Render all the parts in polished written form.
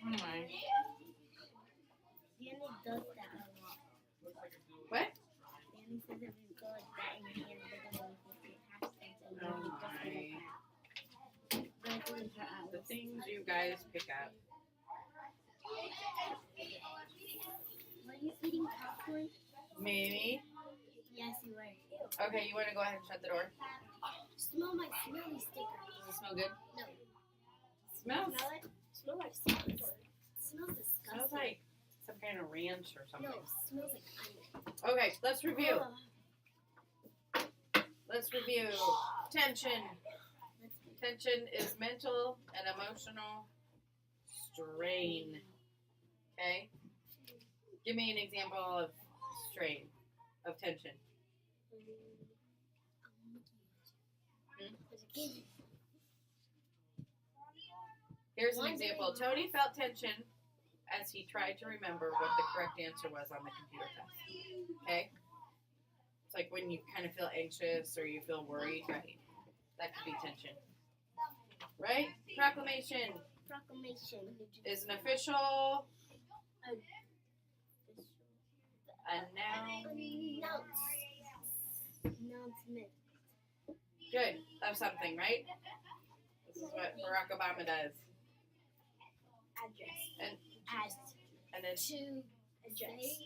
Oh my. Danny does that a lot. What? Danny says if you go like that in your hand, it doesn't make it half sense and Oh then you just my. go like that. But I think her The eyes. things you guys pick up. Were you eating popcorn? Maybe. Yes, you were. Okay, you want to go ahead and shut the door? Smell my smelly sticker. Does it smell good? No. Smells. Smell it? Smell like something. Smells disgusting. Smells like some kind of ranch or something. No, smells like onion. Okay, let's review. Ugh. Let's review. Tension. Tension is mental and emotional strain. Okay? Give me an example of strain, of tension. Here's an example. Tony felt tension as he tried to remember what the correct answer was on the computer test. Okay? It's like when you kind of feel anxious or you feel worried, right? That could be tension. Right? Proclamation Proclamation. is an official Announcement. good of something, right? This is what Barack Obama does. Address. And To address.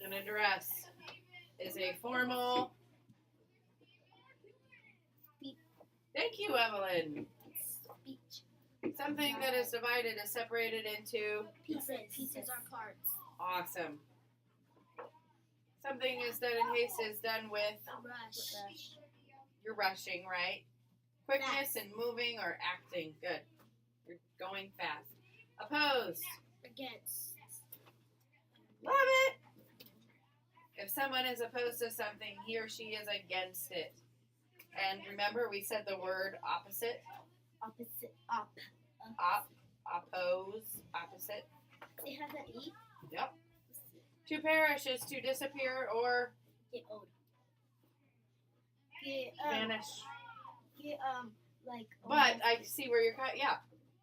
an address is a formal. Thank you, Evelyn. Speech. Something that is divided is separated into. Pieces are parts. Awesome. Something is done in haste is done with. Rush. You're rushing, right? Quickness and moving or acting. Good. You're going fast. Opposed. Against. Love it. If someone is opposed to something, he or she is against it. And remember, we said the word opposite. Opposite. Up. Oppose. Opposite. It has an E. Yep. To perish is to disappear or Get old. Get vanish. Get like. But I see where you're cut. Yeah.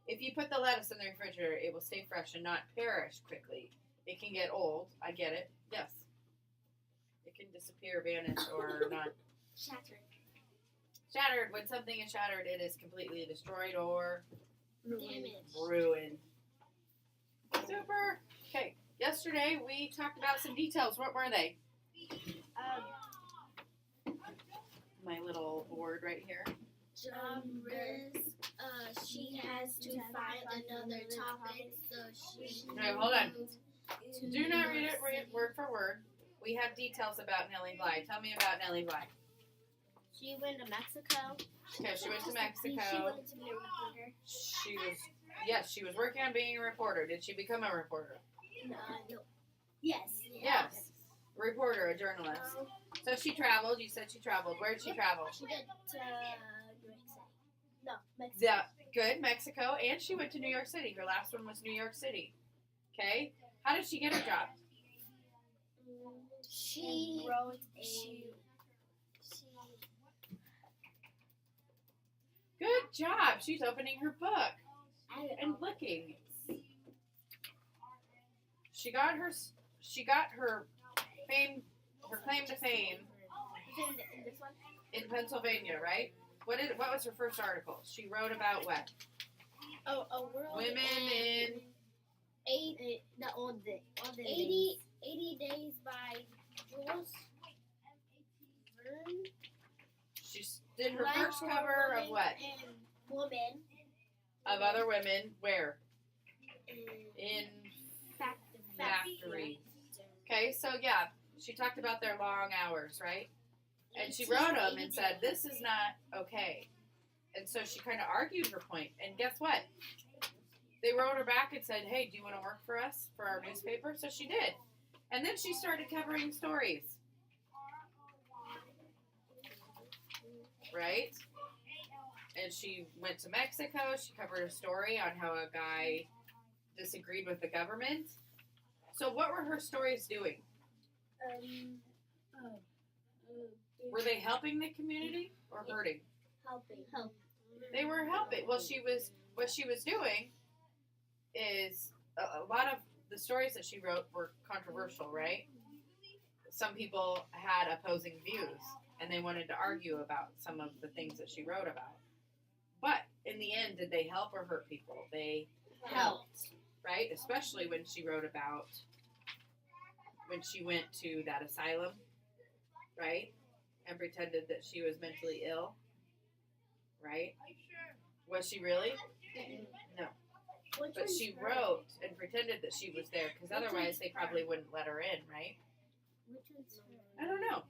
If you put the lettuce in the refrigerator, it will stay fresh and not perish quickly. It can get old. I get it. Yes. It can disappear, vanish, or not. Shattered. Shattered. When something is shattered, it is completely destroyed or Damaged. ruined. Super. Okay. Yesterday we talked about some details. What were they? My little board right here. She has to find another topic, so she. Okay, hold on. Do not read it word for word. We have details about Nellie Bly. Tell me about Nellie Bly. She went to Mexico. Okay, she went to She Mexico. wanted to be a reporter. She was working on being a reporter. Did she become a reporter? No. Yes. Yes. A reporter, a journalist. So she traveled. You said she traveled. Where did she travel? She did to New York City. No, Mexico. Yeah, good, Mexico. And she went to New York City. Her last one was New York City. Okay. How did she get her job? She wrote Good job. She's opening her book and looking. She got her fame, her claim to fame in this one. in Pennsylvania, right? What was her first article? She wrote about what? Oh, a world Women in 80 days by Jules Verne. She did her first cover of what? And woman. Of other women. Where? In Factory. factory. Okay, so yeah, she talked about their long hours, right? And she wrote them and said, this is not okay. And so she kind of argued her point. And guess what? They wrote her back and said, hey, do you want to work for us, for our newspaper? So she did. And then she started covering stories. Right? And she went to Mexico. She covered a story on how a guy disagreed with the government. So what were her stories doing? Were they helping the community or hurting? Helping. They were helping. Well, what she was doing is a lot of the stories that she wrote were controversial, right? Some people had opposing views and they wanted to argue about some of the things that she wrote about. But in the end, did they help or hurt people? They helped, right? Especially when she wrote about when she went to that asylum, right? And pretended that she was mentally ill, right? Was she really? No. But she wrote and pretended that she was there because otherwise they probably wouldn't let her in, right? Which one's her? I don't know.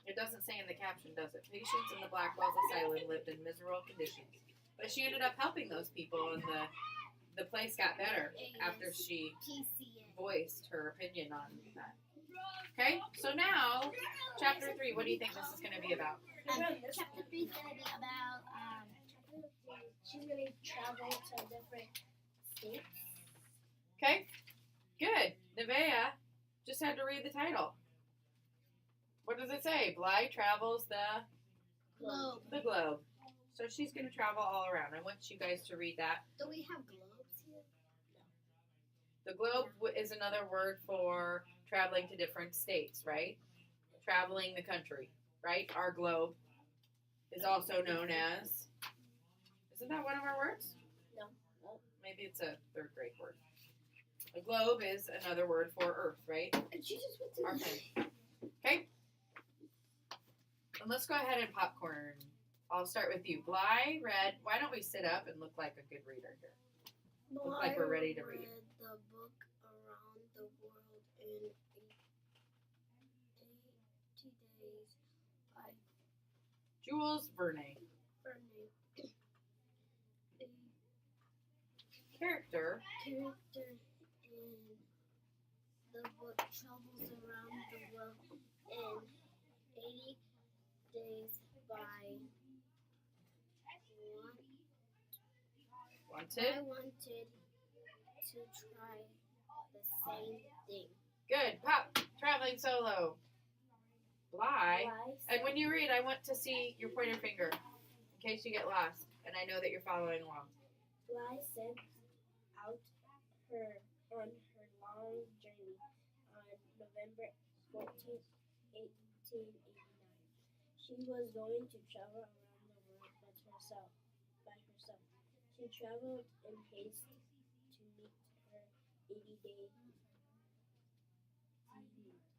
It doesn't say in the caption, does it? Patients in the Blackwell's Asylum lived in miserable conditions. But she ended up helping those people, and the place got better after she voiced her opinion on that. Okay, so now, chapter 3, what do you think this is going to be about? Chapter 3 is going to be about, she's going to travel to different states. Okay, good. Nevaeh just had to read the title. What does it say? Bly travels the globe. So she's going to travel all around. I want you guys to read that. Do we have globes here? The globe is another word for traveling to different states, right? Traveling the country, right? Our globe is also known as, isn't that one of our words? No. Maybe it's a third grade word. A globe is another word for earth, right? And she just went to Okay. And let's go ahead and popcorn. I'll start with you. Bly read, why don't we sit up and look like a good reader here? Look like we're ready to read. The book Around the World in 80 Days by Jules Verne. Character in the book travels around the world in 80 days by wanted. I wanted to try the same thing. Good. Pop. Traveling solo. Bly. And when you read, I want to see your pointer finger in case you get lost. And I know that you're following along. Bly set out on her long journey on November 14th, 1889. She was going to travel around the world by herself. She traveled in haste to meet her 80-day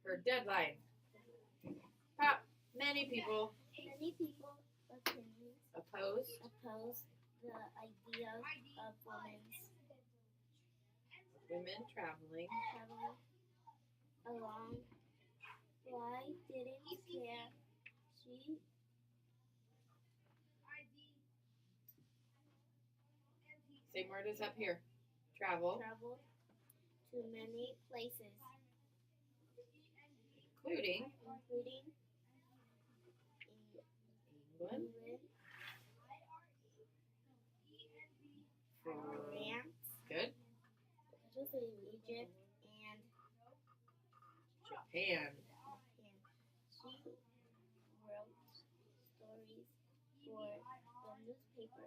Her deadline. Pop. Many people oppose the idea of women traveling along. Bly didn't care. She same word is up here. Traveled to many places, including England, France, good, Egypt, and Japan. She wrote stories for the newspaper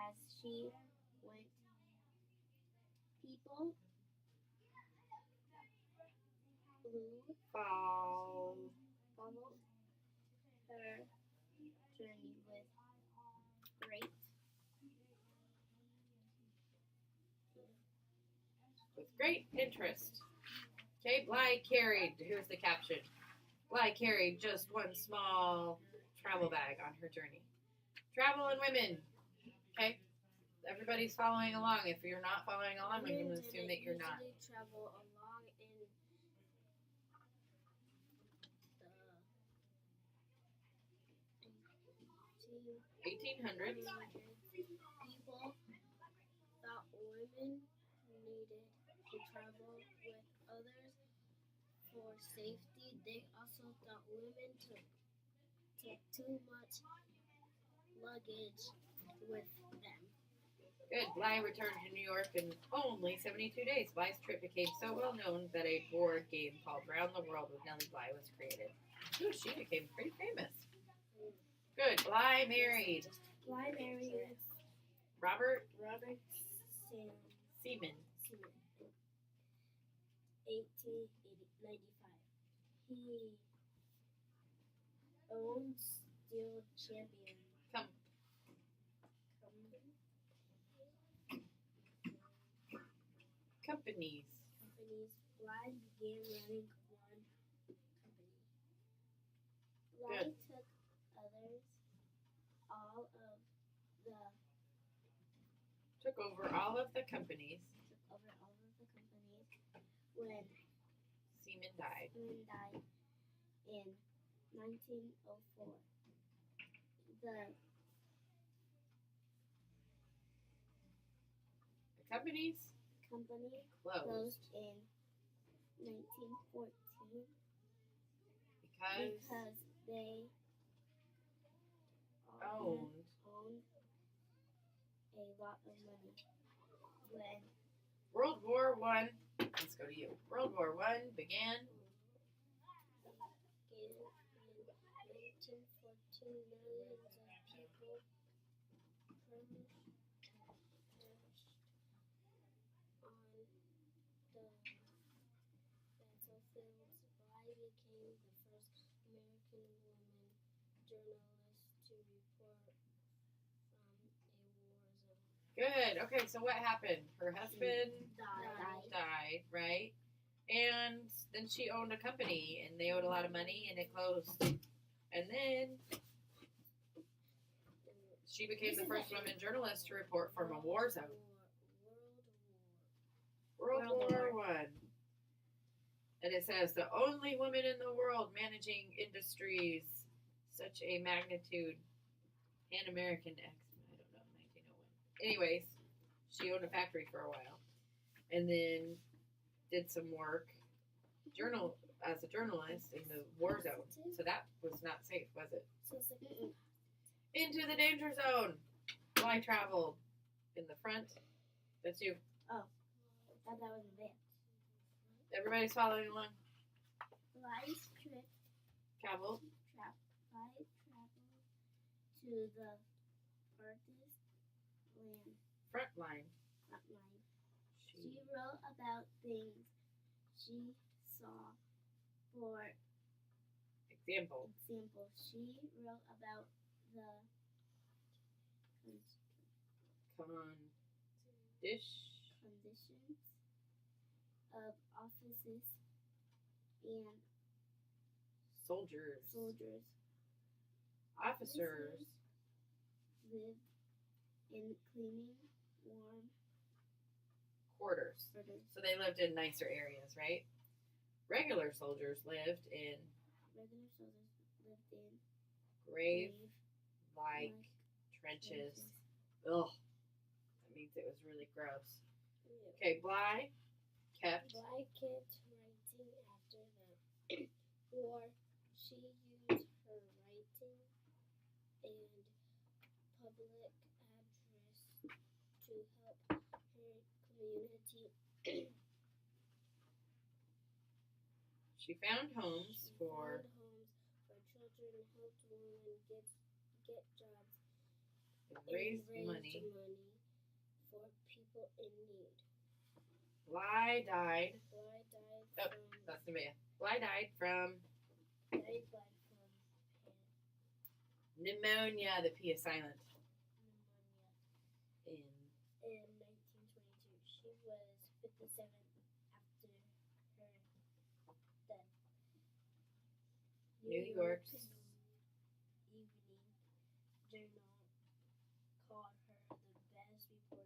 as she went. People followed her journey with great interest. Okay, Bly carried, here's the caption. Bly carried just one small travel bag on her journey. Travel and women. Okay, everybody's following along. If you're not following along, I'm going to assume that you're not. Travel along in the 1800s. People thought women needed to travel with others for safety. They also thought women took too much luggage with them. Good. Bly returned to New York in only 72 days. Bly's trip became so well known that a board game called Round the World with Nellie Bly was created. Ooh, she became pretty famous. Good. Bly married Bly married Robert Robert Seaman. Seaman in 1895. He owns Steel Champion Come. Companies. Bly began running one company. Bly Good. took Took over all of the companies. When Seaman died. Seaman died in 1904. The Companies company closed closed in 1914 because because they owned owned a lot of money. When World War One. Let's go to you. World War One began. in 1914, millions of people perished on the battlefields. Bly became the first American woman journalist to report from a war zone. Good. Okay, so what happened? Her husband Died. died, right? And then she owned a company, and they owed a lot of money, and it closed. And then she became the first woman journalist to report from a war zone. World War One. And it says the only woman in the world managing industries such a magnitude. Pan American X. I don't know, 1901. Anyways, she owned a factory for a while, and then did some work as a journalist in the war zone. So that was not safe, was it? Into the danger zone. Bly traveled in the front. That's you. I thought that was a bit. Everybody's following along. Bly's trip Traveled. Bly traveled to the farthest land. Front line. She wrote about things she saw. For Example. she wrote about the conditions of officers and soldiers. Officers lived in clean, warm quarters. So they lived in nicer areas, right? Regular soldiers lived in grave-like trenches. Ugh. That means it was really gross. Okay, Bly kept writing after the war. She used her writing and public address to help her community. She found homes for children, helped women get jobs, and raised money. for people in need. Bly died. Bly That's Nevaeh. Bly died from pneumonia. The P is silent. In 1922. She was 57 after her death. New York's Evening Journal called her the best reporter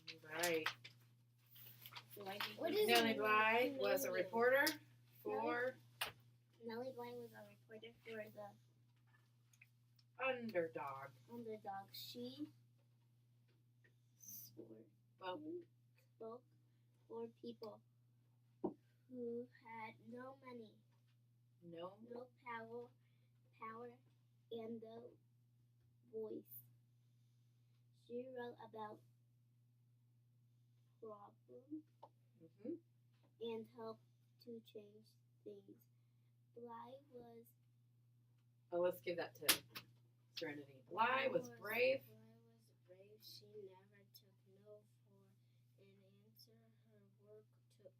in America. right. What is Nellie Bly was a reporter for Nellie Bly was a reporter for the Underdog. She spoke for people who had no money, No power, and no voice. She wrote about problems and helped to change things. Bly was. Oh, let's give that to Serenity. Bly was brave. Bly was brave. She never took no for an answer. Her work took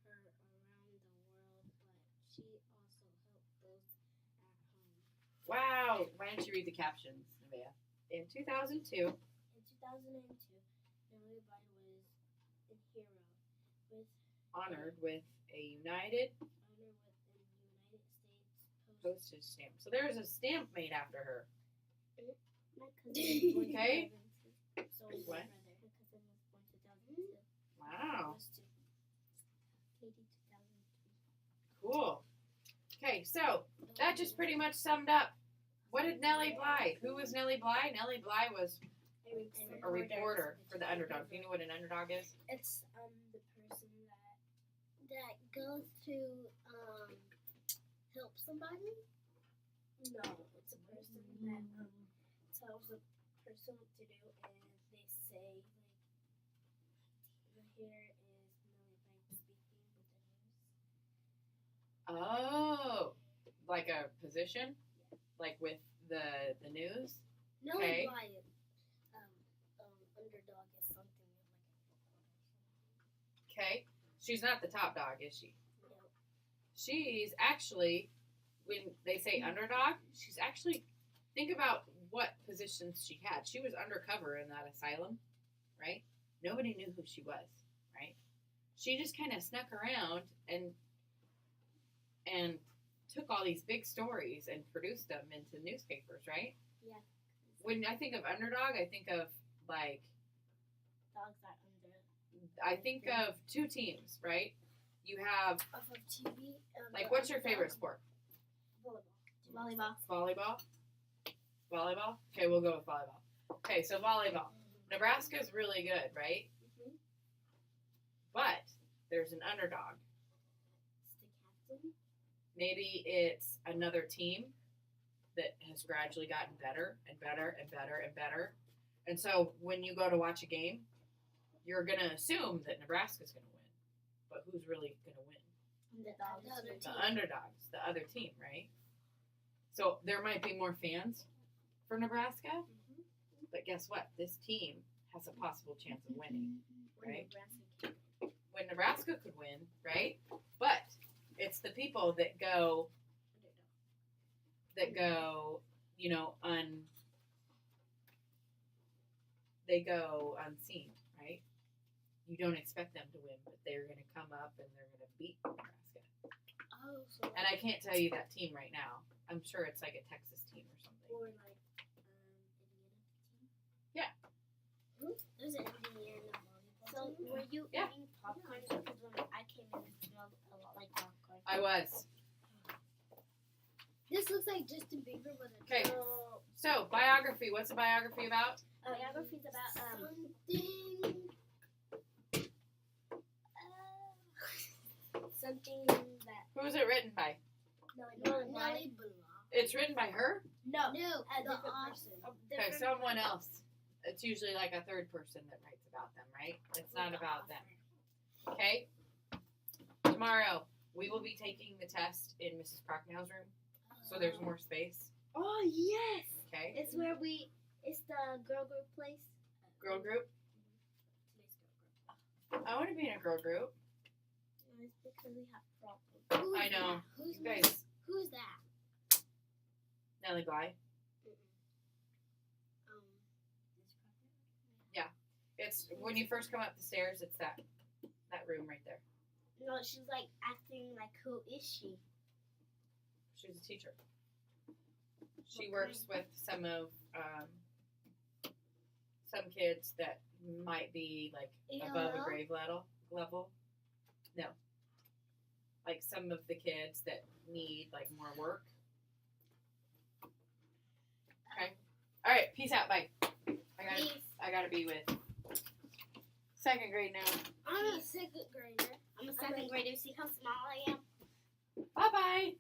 her around the world, but she also helped those at home. Wow. Why don't you read the captions, Nevaeh? In 2002. In 2002, Nellie Bly was a hero with Honored with a United honor with the United States postage stamp. So there's a stamp made after her. My cousin was born Okay. 2002. So was What? my brother. My cousin was born 2002. Wow. Was two. Katie 2003. Cool. Okay, so that just pretty much summed up. What did Nellie Bly? Who was Nellie Bly? Nellie Bly was a reporter for the Underdog. Do you know what an underdog is? It's the person that goes to help somebody. No, it's a person that tells a person what to do, and they say like, here is Nellie Bly speaking with the news. Oh, like a position, like with the news. Okay. Nellie Bly, underdog is something like Okay, she's not the top dog, is she? a no. She's actually, when they say underdog, she's actually, think about what positions she had. She was undercover in that asylum, right? Nobody knew who she was, right? She just kind of snuck around and took all these big stories and produced them into newspapers, right? Yeah. When I think of underdog, I think of like, Dogs are under I think of two teams, right? You have, off of TV. like, what's your favorite sport? Volleyball. Volleyball? Volleyball? Okay, we'll go with volleyball. Okay, so volleyball. Nebraska's really good, right? Mhm. But there's an underdog. It's the captain. Maybe it's another team that has gradually gotten better and better and better and better. And so when you go to watch a game, you're going to assume that Nebraska's going to win. But who's really going to win? The other The team. underdogs, the other team, right? So there might be more fans for Nebraska, Mhm. but guess what? This team has a possible chance of winning. Right. When Nebraska could win, right? But it's the people that go, you know, they go unseen, right? You don't expect them to win, but they're going to come up and they're going to beat Nebraska. Oh, so And I can't tell you that team right now. I'm sure it's like a Texas team or something. or like Indiana team. Yeah. There's an Indiana volleyball. So were you Yeah. eating popcorn? Because when I came in, it smelled a lot like popcorn. I was. This looks like Justin Bieber with a Okay. So, biography. What's a biography about? biography's about something that Who's it written by? Nellie Bly. It's written by her? No, a different person. Okay, someone else. It's usually like a third person that writes about them, right? It's not about them. Okay? Tomorrow, we will be taking the test in Mrs. Procknow's room, so there's more space. Oh yes, Okay? it's where it's the girl group place. Girl group. Today's girl group. I want to be in a girl group. It's because we have problems. I know. Who's You guys, Who's that? Nellie Bly. It's when you first come up the stairs, it's that room right there. No, she's like acting like, who is she? She's a teacher. She What works with some of some kids that might be like above a grade level. No. Like some of the kids that need like more work. Okay. All right. Peace out. Bye. I gotta be with second grade now. I'm a second grader. I'm a second grader. See how small I am? Bye bye.